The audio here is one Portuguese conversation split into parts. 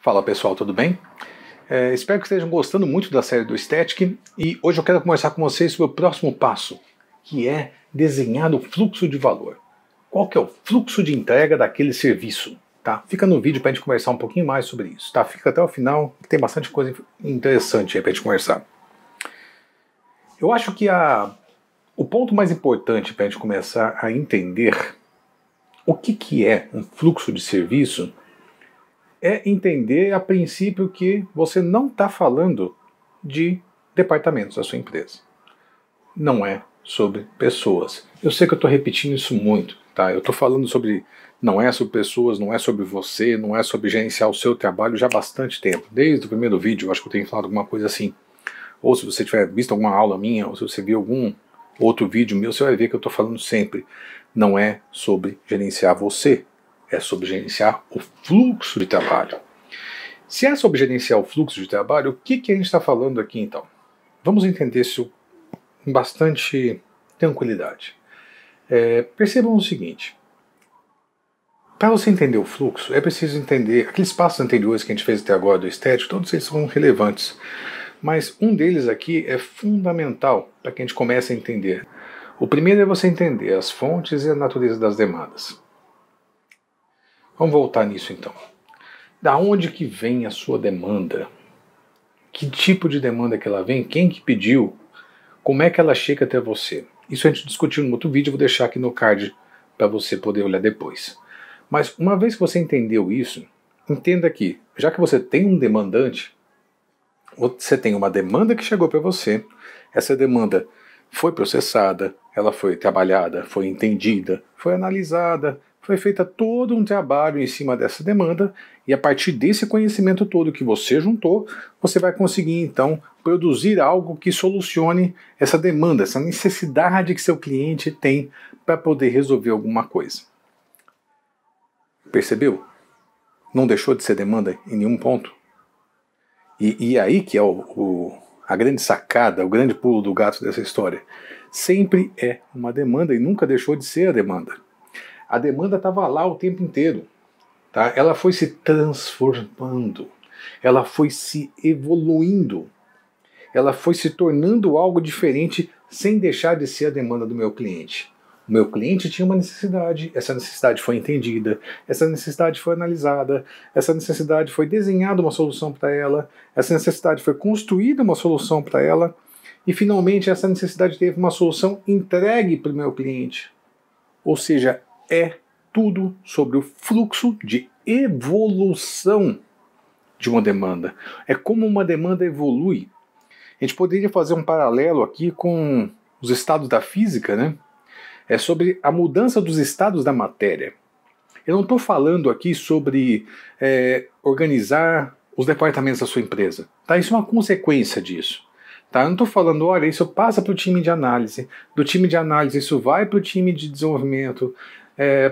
Fala pessoal, tudo bem? Espero que estejam gostando muito da série do Static e hoje eu quero conversar com vocês sobre o próximo passo, que é desenhar o fluxo de valor. Qual que é o fluxo de entrega daquele serviço? Tá? Fica no vídeo para a gente conversar um pouquinho mais sobre isso. Tá? Fica até o final, tem bastante coisa interessante aí para a gente conversar. Eu acho que o ponto mais importante para a gente começar a entender o que é um fluxo de serviço é entender a princípio que você não está falando de departamentos da sua empresa. Não é sobre pessoas. Eu sei que eu estou repetindo isso muito, tá? Eu estou falando sobre, não é sobre pessoas, não é sobre você, não é sobre gerenciar o seu trabalho já há bastante tempo. Desde o primeiro vídeo, eu acho que eu tenho falado alguma coisa assim. Ou se você tiver visto alguma aula minha, ou se você viu algum outro vídeo meu, você vai ver que eu estou falando sempre. Não é sobre gerenciar você. É sobre gerenciar o fluxo de trabalho. Se é sobre gerenciar o fluxo de trabalho, o que a gente está falando aqui então? Vamos entender isso com bastante tranquilidade. Percebam o seguinte: para você entender o fluxo, é preciso entender aqueles passos anteriores que a gente fez até agora do estético, todos eles são relevantes. Mas um deles aqui é fundamental para que a gente comece a entender. O primeiro é você entender as fontes e a natureza das demandas. Vamos voltar nisso então. Da onde que vem a sua demanda? Que tipo de demanda que ela vem? Quem que pediu? Como é que ela chega até você? Isso a gente discutiu no outro vídeo, eu vou deixar aqui no card para você poder olhar depois. Mas uma vez que você entendeu isso, entenda que, já que você tem um demandante, você tem uma demanda que chegou para você, essa demanda foi processada, ela foi trabalhada, foi entendida, foi analisada, foi feita todo um trabalho em cima dessa demanda e a partir desse conhecimento todo que você juntou, você vai conseguir então produzir algo que solucione essa demanda, essa necessidade que seu cliente tem para poder resolver alguma coisa. Percebeu? Não deixou de ser demanda em nenhum ponto. E aí que é a grande sacada, o grande pulo do gato dessa história. Sempre é uma demanda e nunca deixou de ser a demanda. A demanda estava lá o tempo inteiro. Tá? Ela foi se transformando, ela foi se evoluindo, ela foi se tornando algo diferente sem deixar de ser a demanda do meu cliente. O meu cliente tinha uma necessidade, essa necessidade foi entendida, essa necessidade foi analisada, essa necessidade foi desenhada uma solução para ela, essa necessidade foi construída uma solução para ela e finalmente essa necessidade teve uma solução entregue para o meu cliente. Ou seja, é tudo sobre o fluxo de evolução de uma demanda. É como uma demanda evolui. A gente poderia fazer um paralelo aqui com os estados da física, né? É sobre a mudança dos estados da matéria. Eu não estou falando aqui sobre organizar os departamentos da sua empresa. Tá? Isso é uma consequência disso. Tá? Eu não estou falando, olha, isso passa para o time de análise. Do time de análise isso vai para o time de desenvolvimento.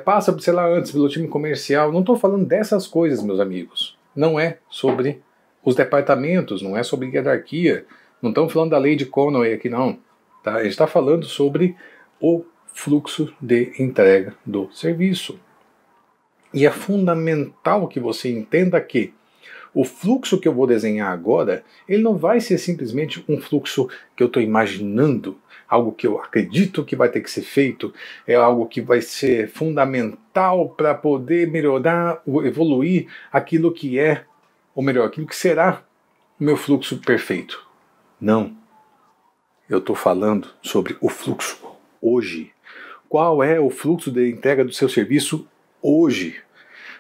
Passa, sei lá, antes pelo time comercial. Não estou falando dessas coisas, meus amigos. Não é sobre os departamentos, não é sobre hierarquia. Não estamos falando da lei de Conway aqui, não. Tá? A gente está falando sobre o fluxo de entrega do serviço. E é fundamental que você entenda que o fluxo que eu vou desenhar agora, ele não vai ser simplesmente um fluxo que eu estou imaginando, algo que eu acredito que vai ter que ser feito, é algo que vai ser fundamental para poder melhorar, evoluir aquilo que é, ou melhor, aquilo que será o meu fluxo perfeito. Não. Eu estou falando sobre o fluxo hoje. Qual é o fluxo de entrega do seu serviço hoje?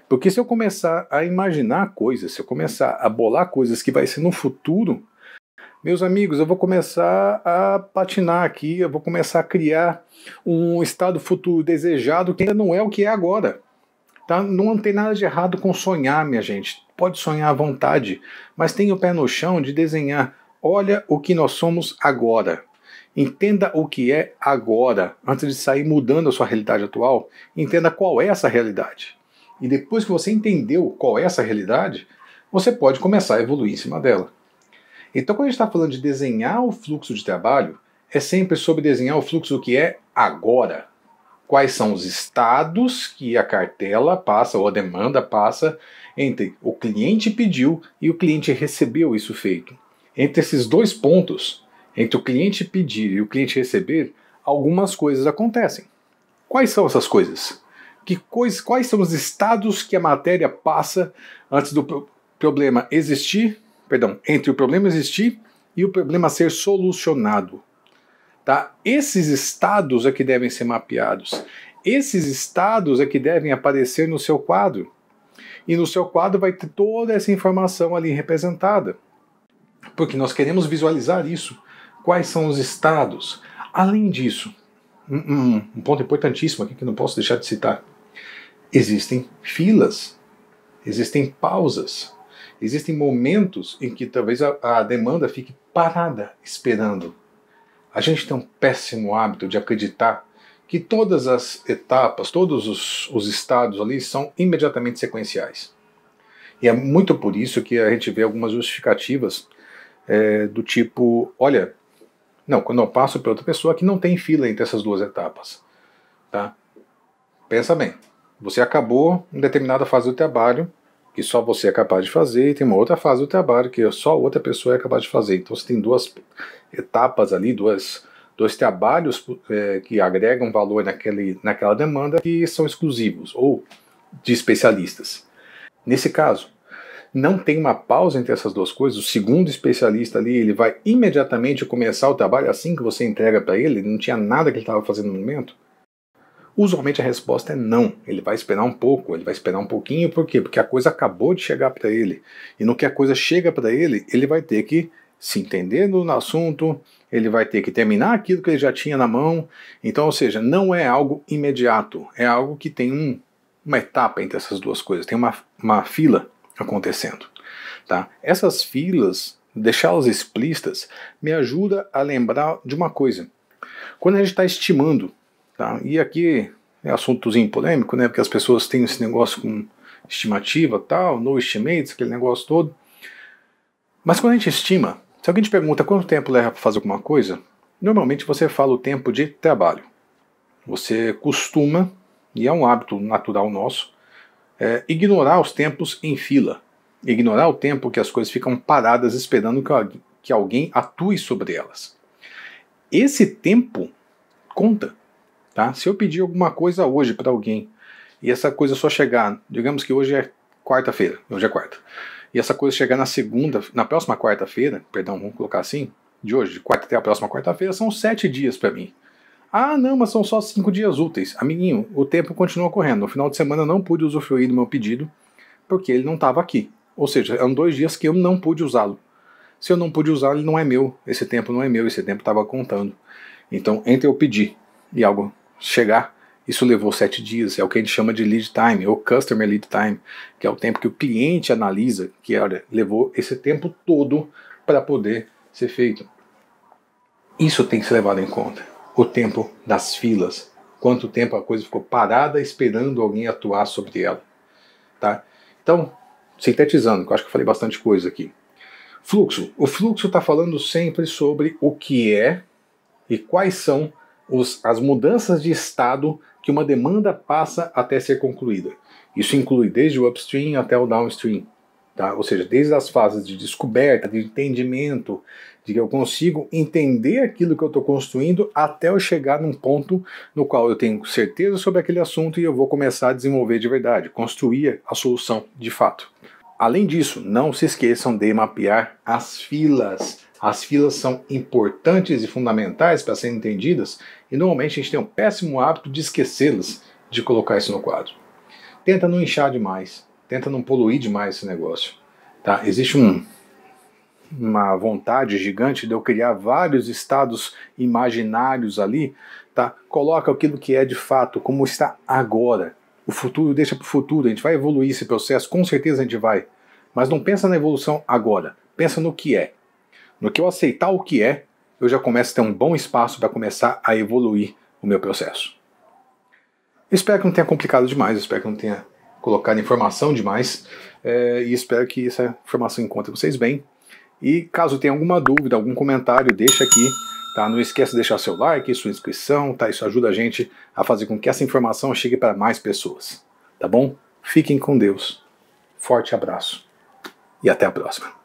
Porque se eu começar a imaginar coisas, se eu começar a bolar coisas que vai ser no futuro, meus amigos, eu vou começar a patinar aqui, eu vou começar a criar um estado futuro desejado que ainda não é o que é agora. Tá? Não tem nada de errado com sonhar, minha gente. Pode sonhar à vontade, mas tenha o pé no chão de desenhar. Olha o que nós somos agora. Entenda o que é agora, antes de sair mudando a sua realidade atual. Entenda qual é essa realidade. E depois que você entendeu qual é essa realidade, você pode começar a evoluir em cima dela. Então, quando a gente está falando de desenhar o fluxo de trabalho, é sempre sobre desenhar o fluxo do que é agora. quais são os estados que a cartela passa ou a demanda passa entre o cliente pediu e o cliente recebeu isso feito. Entre esses dois pontos, entre o cliente pedir e o cliente receber, algumas coisas acontecem. Quais são essas coisas? Quais são os estados que a matéria passa antes do problema existir, entre o problema existir e o problema ser solucionado? Tá? Esses estados é que devem ser mapeados. Esses estados é que devem aparecer no seu quadro. E no seu quadro vai ter toda essa informação ali representada. Porque nós queremos visualizar isso. Quais são os estados? Além disso, um ponto importantíssimo aqui que não posso deixar de citar. Existem filas, existem pausas, existem momentos em que talvez a demanda fique parada, esperando. A gente tem um péssimo hábito de acreditar que todas as etapas, todos os estados ali são imediatamente sequenciais. E é muito por isso que a gente vê algumas justificativas do tipo, olha, não, quando eu passo para outra pessoa que não tem fila entre essas duas etapas. Tá? Pensa bem, você acabou em determinada fase do trabalho que só você é capaz de fazer, e tem uma outra fase do trabalho que só outra pessoa é capaz de fazer. Então você tem duas etapas ali, dois trabalhos que agregam valor naquela demanda que são exclusivos ou de especialistas. Nesse caso, não tem uma pausa entre essas duas coisas. O segundo especialista ali, ele vai imediatamente começar o trabalho assim que você entrega para ele, não tinha nada que ele estava fazendo no momento. Usualmente a resposta é não. Ele vai esperar um pouco, ele vai esperar um pouquinho, por quê? Porque a coisa acabou de chegar para ele. E no que a coisa chega para ele, ele vai ter que se entender no assunto, ele vai ter que terminar aquilo que ele já tinha na mão. Então, ou seja, não é algo imediato, é algo que tem uma etapa entre essas duas coisas, tem uma fila acontecendo. Tá? Essas filas, deixá-las explícitas, me ajuda a lembrar de uma coisa. Quando a gente está estimando, tá? E aqui é assuntozinho polêmico, né? Porque as pessoas têm esse negócio com estimativa, tal, no estimates, aquele negócio todo. Mas quando a gente estima, se alguém te pergunta quanto tempo leva para fazer alguma coisa, normalmente você fala o tempo de trabalho. Você costuma, e é um hábito natural nosso, ignorar os tempos em fila. Ignorar o tempo que as coisas ficam paradas esperando que alguém atue sobre elas. Esse tempo conta. Tá? Se eu pedir alguma coisa hoje para alguém e essa coisa só chegar, digamos que hoje é quarta-feira, hoje é quarta, e essa coisa chegar na próxima quarta-feira, vamos colocar assim, de hoje, de quarta até a próxima quarta-feira, são 7 dias para mim. Ah, não, mas são só 5 dias úteis. Amiguinho, o tempo continua correndo. No final de semana eu não pude usufruir do meu pedido porque ele não estava aqui. Ou seja, eram 2 dias que eu não pude usá-lo. Se eu não pude usá-lo, ele não é meu. Esse tempo não é meu, esse tempo estava contando. Então, entre eu pedir e algo chegar, isso levou 7 dias, é o que a gente chama de lead time, ou customer lead time, que é o tempo que o cliente analisa, que olha, levou esse tempo todo para poder ser feito. Isso tem que ser levado em conta. O tempo das filas, quanto tempo a coisa ficou parada esperando alguém atuar sobre ela. Tá? Então, sintetizando, que eu acho que eu falei bastante coisa aqui. Fluxo. O fluxo está falando sempre sobre o que é e quais são as mudanças de estado que uma demanda passa até ser concluída. Isso inclui desde o upstream até o downstream. Tá? Ou seja, desde as fases de descoberta, de entendimento, de que eu consigo entender aquilo que eu estou construindo até eu chegar num ponto no qual eu tenho certeza sobre aquele assunto e eu vou começar a desenvolver de verdade, construir a solução de fato. Além disso, não se esqueçam de mapear as filas. As filas são importantes e fundamentais para serem entendidas e normalmente a gente tem um péssimo hábito de esquecê-las, de colocar isso no quadro. Tenta não inchar demais, tenta não poluir demais esse negócio. Tá? Existe uma vontade gigante de eu criar vários estados imaginários ali. Tá? Coloca aquilo que é de fato, como está agora. O futuro deixa para o futuro, a gente vai evoluir esse processo, com certeza a gente vai. Mas não pensa na evolução agora, pensa no que é. No que eu aceitar o que é, eu já começo a ter um bom espaço para começar a evoluir o meu processo. Espero que não tenha complicado demais, espero que não tenha colocado informação demais, e espero que essa informação encontre vocês bem. E caso tenha alguma dúvida, algum comentário, deixa aqui, Tá? Não esqueça de deixar seu like, sua inscrição, tá? Isso ajuda a gente a fazer com que essa informação chegue para mais pessoas. Tá bom? Fiquem com Deus. Forte abraço. E até a próxima.